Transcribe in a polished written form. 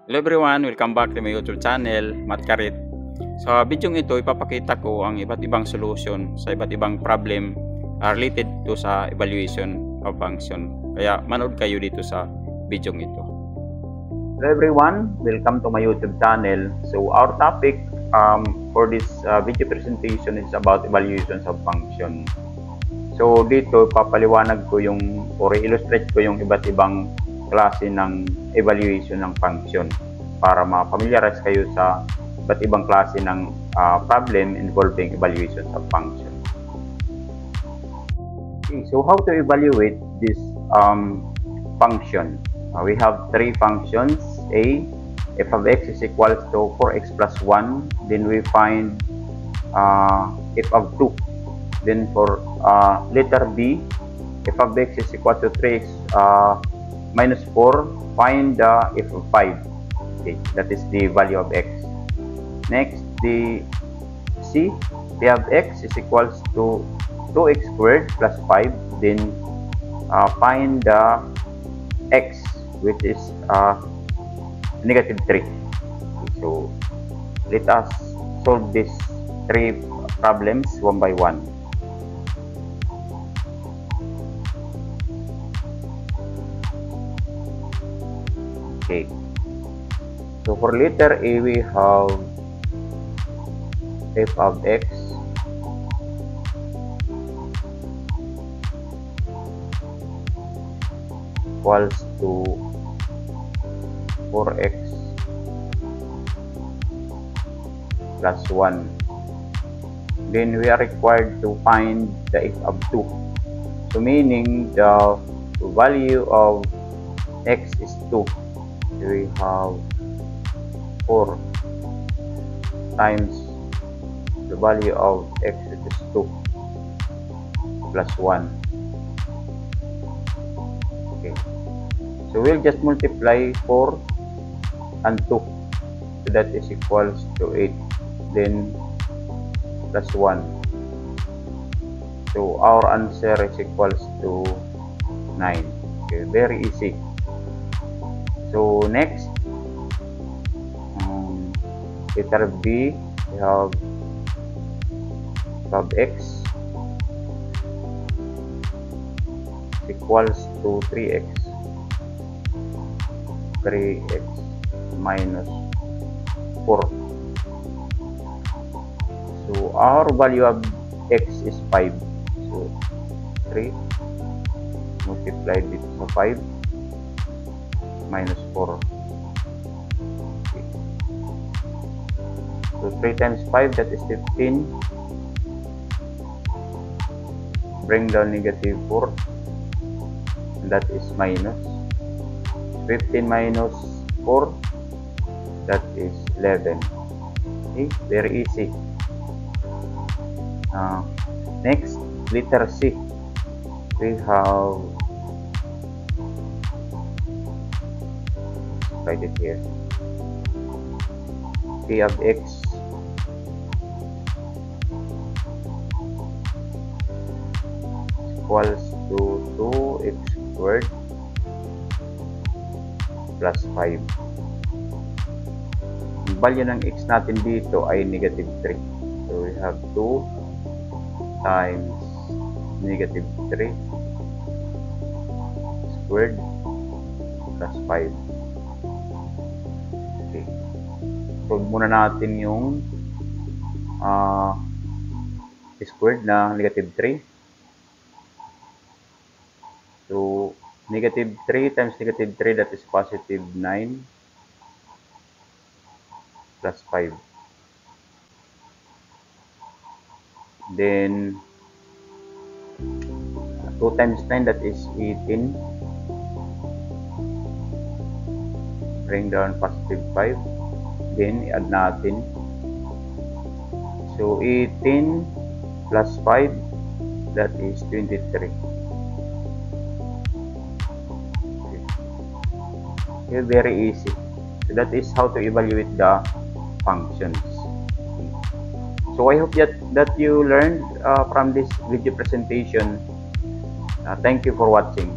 Hello everyone, welcome back to my YouTube channel, Matt Karit. Sa video ito, ipapakita ko ang iba't ibang solution sa iba't ibang problem related to sa evaluation of function. Kaya manood kayo dito sa video ito. Hello everyone, welcome to my YouTube channel. So our topic for this video presentation is about evaluations of function. So dito papaliwanag ko yung or illustrate ko yung iba't ibang klase ng evaluation ng function para ma-familiarize kayo sa iba't ibang klase ng problem involving evaluations of function. Okay, so how to evaluate this function? We have three functions. A, f of x is equals to 4x plus 1. Then we find f of 2. Then for letter B, f of x is equal to 3x minus 4, find the f of 5. Okay, that is the value of x. Next, the C, f of x is equals to 2x squared plus 5. Then find the x, which is negative 3. Okay, so let us solve these three problems one by one. Okay, so for letter A, we have f of x equals to 4x plus 1. Then we are required to find the f of 2. So meaning the value of x is 2. We have 4 times the value of x, which is 2 plus 1. Okay, so we'll just multiply 4 and 2, so that is equals to 8, then plus 1. So our answer is equals to 9. Okay, very easy. So next, letter B, we have f of x equals to 3x minus 4. So our value of x is 5. So 3 multiplied with 5 minus 4. Okay. So 3 times 5, that is 15. Bring down negative 4, and that is minus 15 minus 4, that is 11. Okay, very easy. Next, letter C, we have write it here, p of x equals to 2x squared plus 5. Ang value ng x natin dito ay negative 3. So we have 2 times negative 3 squared plus 5. Okay, solve muna natin yung squared na negative 3. So negative 3 times negative 3, that is positive 9 plus 5. Then 2 times 9, that is 18. Bring down positive 5. Then i-add natin. So 18 plus 5, that is 23. Okay, very easy. So that is how to evaluate the functions. So I hope that you learned from this video presentation. Thank you for watching.